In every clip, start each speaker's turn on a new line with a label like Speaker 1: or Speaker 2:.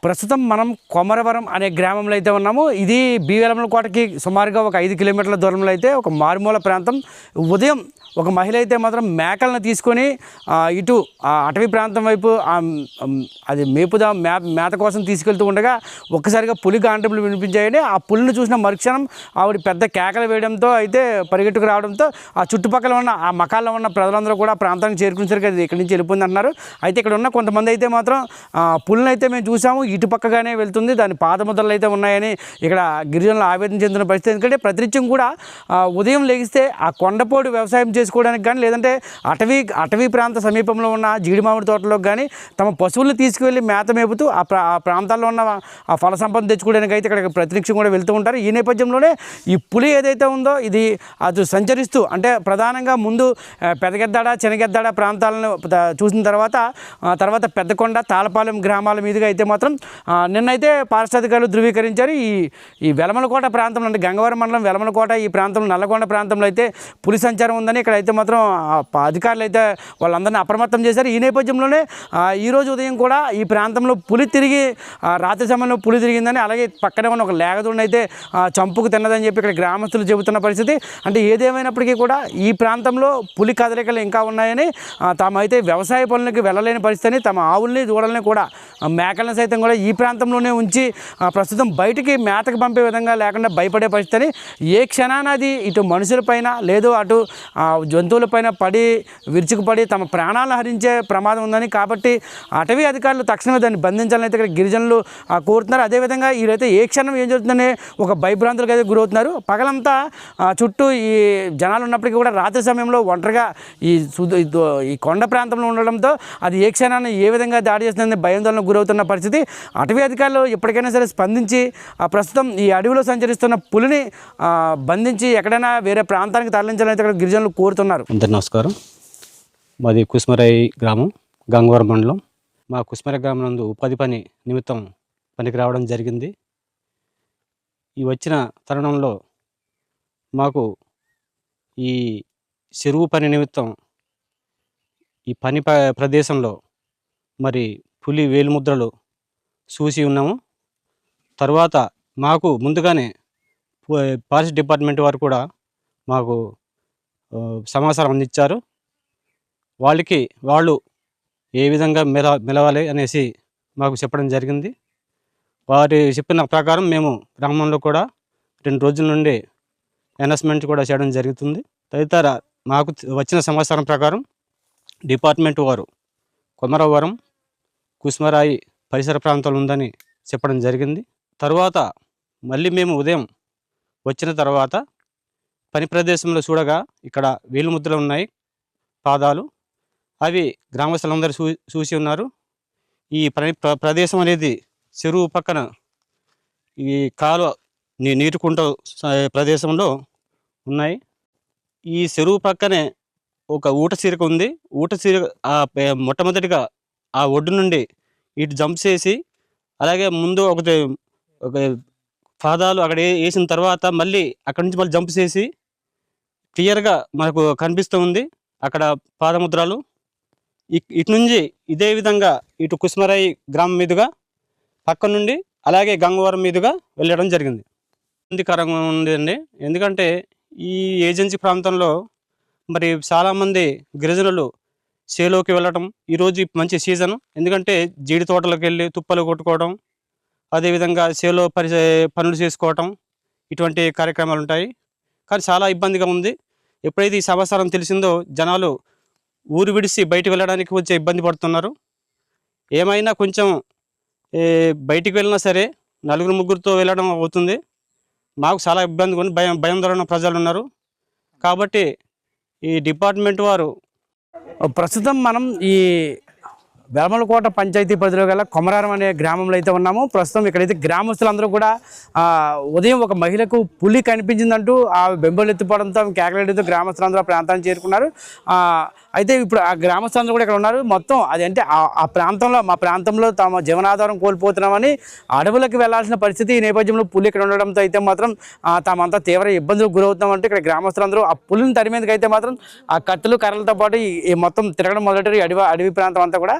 Speaker 1: ప్రస్తుతం మనం కొమరవరం అనే గ్రామంలో అయితే ఉన్నాము. ఇది బి. వెలమలకోటకి సుమారుగా ఒక 5 కిలోమీటర్ల దూరంలో అయితే ఒక మారుమూల ప్రాంతం. ఉదయం ఒక మహిళ అయితే మాత్రం మేకలను తీసుకొని ఇటు అటవీ ప్రాంతం వైపు అది మేత కోసం తీసుకెళ్తూ ఉండగా ఒక్కసారిగా పులి గాండ్రింపులు వినిపించాయని ఆ పులిని చూసిన మరుక్షణం ఆవిడ పెద్ద కేకలు వేయడంతో అయితే పరిగెట్టుకు రావడంతో ఆ చుట్టుపక్కల ఉన్న ఆ మకాల్లో ఉన్న ప్రజలందరూ కూడా ప్రాంతానికి చేరుకునేసరికి అది ఇక్కడి నుంచి వెళ్ళిపోయింది అంటున్నారు. అయితే ఇక్కడ ఉన్న కొంతమంది అయితే మాత్రం పులిని అయితే మేము చూసాము, ఇటుపక్కగానే వెళ్తుంది, దాని పాదముద్రలు అయితే ఉన్నాయని ఇక్కడ గిరిజనులు ఆవేదన చెందిన పరిస్థితి. ఎందుకంటే ప్రతినిత్యం కూడా ఉదయం లెగిస్తే ఆ కొండపోడు వ్యవసాయం చేసుకోవడానికి కానీ లేదంటే అటవీ ప్రాంత సమీపంలో ఉన్న జీడి మామిడి తోటలోకి కానీ తమ పశువులను తీసుకువెళ్ళి మేత మేపుతూ ఆ ప్రాంతాల్లో ఉన్న ఆ ఫల సంపద తెచ్చుకోవడానికి అయితే ఇక్కడ ప్రతినిత్యం కూడా వెళ్తూ ఉంటారు. ఈ నేపథ్యంలోనే ఈ పులి ఏదైతే ఉందో ఇది అది సంచరిస్తూ అంటే ప్రధానంగా ముందు పెదగెద్దాడ చెనగెద్దాడ ప్రాంతాలను చూసిన తర్వాత పెద్దకొండ తాళపాలెం గ్రామాల మీదుగా అయితే మాత్రం నిన్నైతే ఫారెస్ట్ అధికారులు ధృవీకరించారు. ఈ వెలమలకోట ప్రాంతంలో అంటే గంగవరం మండలం వెలమలకోట ఈ ప్రాంతంలో నల్లగొండ ప్రాంతంలో అయితే పులి సంచారం ఉందని ఇక్కడ అయితే మాత్రం అధికారులు అయితే వాళ్ళందరినీ అప్రమత్తం చేశారు. ఈ నేపథ్యంలోనే ఈరోజు ఉదయం కూడా ఈ ప్రాంతంలో పులి తిరిగి రాత్రి సమయంలో పులి తిరిగిందని, అలాగే పక్కనే ఉన్న ఒక లేగదూడని అయితే చంపుకు తిన్నదని చెప్పి ఇక్కడ గ్రామస్తులు చెబుతున్న పరిస్థితి. అంటే ఏదేమైనప్పటికీ కూడా ఈ ప్రాంతంలో పులి కదలికలు ఇంకా ఉన్నాయని, తామైతే వ్యవసాయ పనులకి వెళ్ళలేని పరిస్థితిని, తమ ఆవుల్ని దూడల్ని కూడా మేకలను సైతం కూడా ఈ ప్రాంతంలోనే ఉంచి ప్రస్తుతం బయటికి మేతకు పంపే విధంగా లేకుండా భయపడే పరిస్థితిని, ఏ క్షణానది ఇటు మనుషులపైన లేదు అటు జంతువులపైన విరుచుకుపడి తమ ప్రాణాలను హరించే ప్రమాదం ఉందని, కాబట్టి అటవీ అధికారులు తక్షణమే దాన్ని బంధించాలని అయితే ఇక్కడ గిరిజనులు కోరుతున్నారు. అదేవిధంగా వీరైతే ఏ క్షణం ఏం జరుగుతుందనే ఒక భయభ్రాంతులకు అయితే గురవుతున్నారు. పగలంతా చుట్టూ ఈ జనాలు ఉన్నప్పటికీ కూడా రాత్రి సమయంలో ఒంటరిగా ఈ కొండ ప్రాంతంలో ఉండడంతో అది ఏ క్షణాన్ని ఏ విధంగా దాడి చేస్తుందని భయాందోళనకు గురవుతున్న పరిస్థితి. అటవీ అధికారులు ఎప్పటికైనా సరే స్పందించి ప్రస్తుతం ఈ అడవిలో సంచరిస్తున్న పులిని బంధించి ఎక్కడైనా వేరే ప్రాంతానికి తరలించాలని అయితే ఇక్కడ గిరిజనులు కోరుతున్నారు.
Speaker 2: అందరికీ నమస్కారం. మాది కుస్మరాయి గ్రామం, గంగవరం మండలం. మా కుస్మరాయి గ్రామం నందు ఉపాధి పని నిమిత్తం పనికి రావడం జరిగింది. ఈ వచ్చిన తరుణంలో మాకు ఈ చెరువు పని నిమిత్తం ఈ పని ప్రదేశంలో మరి పులి వేలిముద్రలు చూసి ఉన్నాము. తర్వాత మాకు ముందుగానే ఫారెస్ట్ డిపార్ట్మెంట్ వారు కూడా మాకు సమాచారం అందించారు. వాళ్ళు ఏ విధంగా మెలవాలి అనేసి మాకు చెప్పడం జరిగింది. వారు చెప్పిన ప్రకారం మేము గ్రామంలో కూడా 2 రోజుల నుండి అనౌన్స్మెంట్ కూడా చేయడం జరుగుతుంది. తదితర మాకు వచ్చిన సమాచారం ప్రకారం డిపార్ట్మెంట్ వారు కొమరవరం, కుస్మరాయి పరిసర ప్రాంతాలు ఉందని చెప్పడం జరిగింది. తర్వాత మళ్ళీ మేము ఉదయం వచ్చిన తర్వాత పని ప్రదేశంలో చూడగా ఇక్కడ వేలిముద్రలు ఉన్నాయి, పాదాలు, అవి గ్రామస్తులందరూ చూసి ఉన్నారు. ఈ ప్రదేశం అనేది చెరువు పక్కన ఈ కాలువ నీటికుంట ప్రదేశంలో ఉన్నాయి. ఈ చెరువు పక్కనే ఒక ఊట చీరక ఉంది. ఊట చీర మొట్టమొదటిగా ఆ ఒడ్డు నుండి ఇటు జంప్ చేసి, అలాగే ముందు ఒక పాదాలు అక్కడ వేసిన తర్వాత మళ్ళీ అక్కడి నుంచి మళ్ళీ జంప్ చేసి క్లియర్గా మనకు కనిపిస్తూ ఉంది అక్కడ పాదముద్రాలు. ఇటు నుంచి ఇదే విధంగా ఇటు కుస్మరాయి గ్రామం మీదుగా పక్క నుండి అలాగే గంగవరం మీదుగా వెళ్ళడం జరిగింది. ఇబ్బందికరంగా ఉందండి. ఎందుకంటే ఈ ఏజెన్సీ ప్రాంతంలో మరి చాలామంది గిరిజనులు చేలోకి వెళ్ళటం, ఈరోజు మంచి సీజన్, ఎందుకంటే జీడి తోటలకు వెళ్ళి తుప్పలు కొట్టుకోవడం, అదేవిధంగా చేలో పనులు చేసుకోవటం, ఇటువంటి కార్యక్రమాలు ఉంటాయి. కానీ చాలా ఇబ్బందిగా ఉంది. ఎప్పుడైతే ఈ సమాచారం తెలిసిందో జనాలు ఊరు విడిచి బయటకు వెళ్ళడానికి కొంచెం ఇబ్బంది పడుతున్నారు. ఏమైనా కొంచెం బయటికి వెళ్ళినా సరే 4-3తో వెళ్ళడం అవుతుంది. మాకు చాలా ఇబ్బందిగా ఉంది, భయాందోళన ప్రజలు ఉన్నారు. కాబట్టి ఈ డిపార్ట్మెంట్ వారు
Speaker 1: ప్రస్తుతం మనం ఈ వెలమలకోట పంచాయతీ పరిధిలో గల కొమరవరం అనే గ్రామంలో అయితే ఉన్నాము. ప్రస్తుతం ఇక్కడైతే గ్రామస్తులందరూ కూడా ఉదయం ఒక మహిళకు పులి కనిపించిందంటూ ఆ బెంబలు ఎత్తిపోవడంతో కేకలేడుతో గ్రామస్తులందరూ ఆ ప్రాంతానికి చేరుకున్నారు. అయితే ఇప్పుడు ఆ గ్రామస్తులందరూ కూడా ఇక్కడ ఉన్నారు. మొత్తం అదంటే మా ప్రాంతంలో తమ జీవనాధారం కోల్పోతున్నామని అడవులకు వెళ్లాల్సిన పరిస్థితి. ఈ నేపథ్యంలో పులి ఇక్కడ ఉండడంతో అయితే మాత్రం తామంతా తీవ్ర ఇబ్బందులకు గురవుతున్నామంటే ఇక్కడ గ్రామస్తులందరూ ఆ పులిని తరిమేందుకు అయితే మాత్రం ఆ కత్తులు కర్రలతో పాటు ఈ మొత్తం తిరగడం మొదలెట్టారు అడవి ప్రాంతం అంతా కూడా.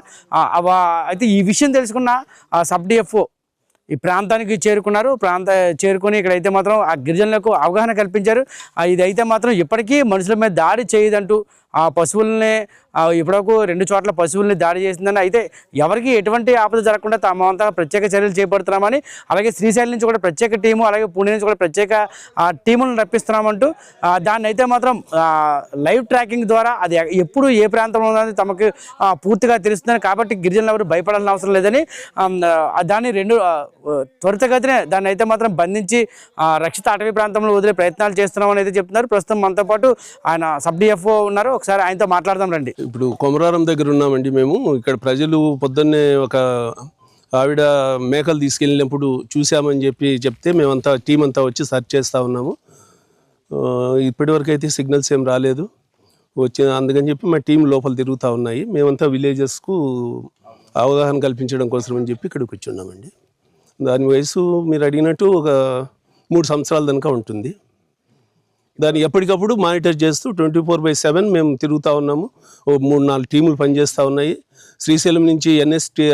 Speaker 1: అయితే ఈ విషయం తెలుసుకున్న సబ్ డిఎఫ్ఓ ఈ ప్రాంతానికి చేరుకుని ఇక్కడైతే మాత్రం ఆ గిరిజనులకు అవగాహన కల్పించారు. ఇదైతే మాత్రం ఇప్పటికీ మనుషుల మీద దాడి చేయదంటూ ఆ పశువుల్ని ఇప్పటివరకు 2 చోట్ల పశువుల్ని దాడి చేసిందని, అయితే ఎవరికి ఎటువంటి ఆపద జరగకుండా తామంతా ప్రత్యేక చర్యలు చేపడుతున్నామని, అలాగే శ్రీశైలం నుంచి కూడా ప్రత్యేక టీము, అలాగే పుణె నుంచి కూడా ప్రత్యేక టీములను రప్పిస్తున్నామంటూ దాన్ని అయితే మాత్రం లైవ్ ట్రాకింగ్ ద్వారా అది ఎప్పుడు ఏ ప్రాంతంలో ఉన్నది తమకు పూర్తిగా తెలుస్తుందని, కాబట్టి గిరిజనులు ఎవరు భయపడాల్సిన అవసరం లేదని దాన్ని త్వరితగతినే దాన్ని అయితే మాత్రం బంధించి రక్షిత అటవీ ప్రాంతంలో వదిలే ప్రయత్నాలు చేస్తున్నామని అయితే చెప్తున్నారు. ప్రస్తుతం మనతో పాటు ఆయన సబ్ డిఎఫ్ఓ ఉన్నారు, ఒకసారి ఆయనతో మాట్లాడదాం రండి.
Speaker 3: ఇప్పుడు కొమరారం దగ్గర ఉన్నామండి మేము. ఇక్కడ ప్రజలు పొద్దున్నే ఒక ఆవిడ మేకలు తీసుకెళ్ళినప్పుడు చూసామని చెప్తే మేమంతా టీం అంతా వచ్చి సర్చ్ చేస్తూ ఉన్నాము. ఇప్పటివరకు అయితే సిగ్నల్స్ ఏం రాలేదు అందుకని చెప్పి మా టీం లోపల తిరుగుతూ ఉన్నాయి. మేమంతా విలేజెస్కు అవగాహన కల్పించడం కోసం అని చెప్పి ఇక్కడికి వచ్చి ఉన్నామండి. దాని వయసు మీరు అడిగినట్టు ఒక 3 సంవత్సరాల దాకా ఉంటుంది. దాన్ని ఎప్పటికప్పుడు మానిటర్ చేస్తూ 24/7 మేము తిరుగుతూ ఉన్నాము. 3-4 టీములు పనిచేస్తూ ఉన్నాయి. శ్రీశైలం నుంచి ఎన్ఎస్టీ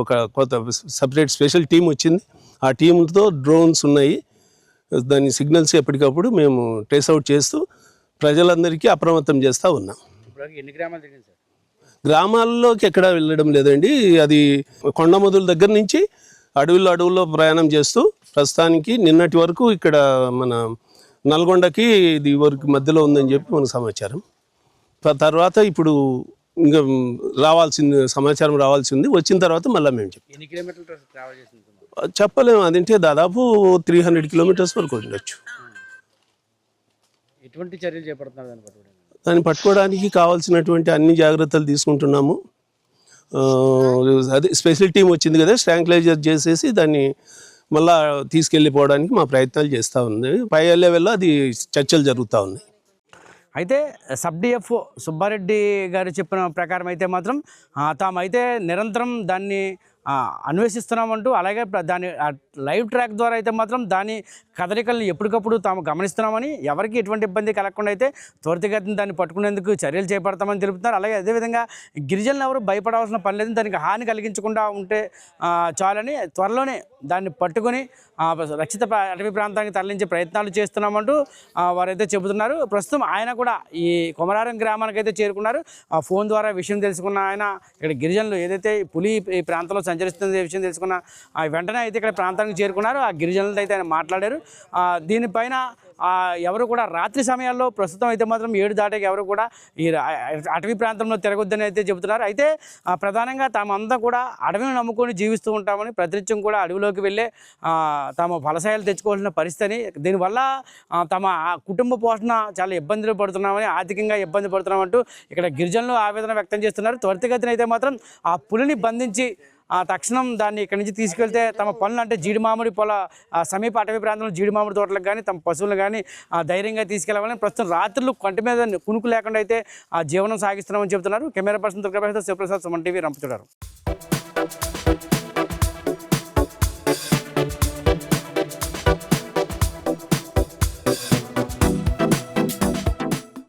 Speaker 3: ఒక కొత్త సపరేట్ స్పెషల్ టీం వచ్చింది. ఆ టీంతో డ్రోన్స్ ఉన్నాయి. దాని సిగ్నల్స్ ఎప్పటికప్పుడు మేము ట్రేస్ అవుట్ చేస్తూ ప్రజలందరికీ అప్రమత్తం చేస్తూ ఉన్నాం. గ్రామాల్లోకి ఎక్కడా వెళ్ళడం లేదండి. అది కొండమొదల దగ్గర నుంచి అడవుల్లో ప్రయాణం చేస్తూ ప్రస్తుతానికి నిన్నటి వరకు ఇక్కడ మన నల్గొండకి ఇది వరకు మధ్యలో ఉందని చెప్పి మనకు సమాచారం. తర్వాత ఇప్పుడు ఇంకా సమాచారం రావాల్సి ఉంది. వచ్చిన తర్వాత మళ్ళీ మేము చెప్పలేము. అదంటే దాదాపు 300 కిలోమీటర్స్ వరకు ఉండొచ్చు.
Speaker 1: ఎటువంటి చర్యలు చేపడుతున్నారు
Speaker 3: దాన్ని పట్టుకోవడానికి కావాల్సినటువంటి అన్ని జాగ్రత్తలు తీసుకుంటున్నాము. అదే స్పెషల్ టీం వచ్చింది కదా, స్ట్రాంక్లైజర్ చేసేసి దాన్ని మళ్ళా తీసుకెళ్ళిపోవడానికి మా ప్రయత్నాలు చేస్తూ ఉంది. పై లెవెల్లో అది చర్చలు జరుగుతూ ఉన్నాయి.
Speaker 1: అయితే సబ్ డిఎఫ్ఓ సుబ్బారెడ్డి గారు చెప్పిన ప్రకారం అయితే మాత్రం తామైతే నిరంతరం దాన్ని అన్వేషిస్తున్నామంటూ, అలాగే దాని లైవ్ ట్రాక్ ద్వారా అయితే మాత్రం దాని కదలికలను ఎప్పటికప్పుడు తాము గమనిస్తున్నామని, ఎవరికి ఎటువంటి ఇబ్బంది కలగకుండా అయితే త్వరితగతిని దాన్ని పట్టుకునేందుకు చర్యలు చేపడతామని తెలుపుతున్నారు. అలాగే అదేవిధంగా గిరిజనులు ఎవరు భయపడాల్సిన పని లేదు, దానికి హాని కలిగించకుండా ఉంటే చాలని త్వరలోనే దాన్ని పట్టుకొని రక్షిత అటవీ ప్రాంతానికి తరలించే ప్రయత్నాలు చేస్తున్నామంటూ వారైతే చెబుతున్నారు. ప్రస్తుతం ఆయన కూడా ఈ కొమరారం గ్రామానికి అయితే చేరుకున్నారు. ఫోన్ ద్వారా విషయం తెలుసుకున్న ఆయన ఇక్కడ గిరిజనులు ఏదైతే పులి ఈ ప్రాంతంలో సంచరిస్తుంది విషయం తెలుసుకున్న వెంటనే అయితే ఇక్కడ ప్రాంతానికి చేరుకున్నారు. ఆ గిరిజనులతో అయితే ఆయన మాట్లాడారు. దీనిపైన ఎవరు కూడా రాత్రి సమయాల్లో ప్రస్తుతం అయితే మాత్రం 7 దాటాక ఎవరు కూడా ఈ అటవీ ప్రాంతంలో తిరగొద్దని అయితే చెబుతున్నారు. అయితే ప్రధానంగా తామంతా కూడా అడవిని నమ్ముకొని జీవిస్తూ ఉంటామని, ప్రతినిత్యం కూడా అడవిలోకి వెళ్ళే తాము ఫలసాయాలు తెచ్చుకోవాల్సిన పరిస్థితిని, దీనివల్ల తమ కుటుంబ పోషణ చాలా ఇబ్బందులు పడుతున్నామని, ఆర్థికంగా ఇబ్బంది పడుతున్నామంటూ ఇక్కడ గిరిజనులు ఆవేదన వ్యక్తం చేస్తున్నారు. త్వరితగతిన అయితే మాత్రం ఆ పులిని బంధించి తక్షణం దాన్ని ఇక్కడి నుంచి తీసుకెళ్తే తమ పనులు, అంటే జీడిమామిడి సమీప అటవీ ప్రాంతంలో జీడిమామిడి తోటలకు కానీ తమ పశువులను కానీ ధైర్యంగా తీసుకెళ్లాలని, ప్రస్తుతం రాత్రులు కంటి మీద కునుకు లేకుండా అయితే జీవనం సాగిస్తున్నామని చెబుతున్నారు. Camera person Durgaprasad, Shivaprasad, Suman TV, Rampachodavaram.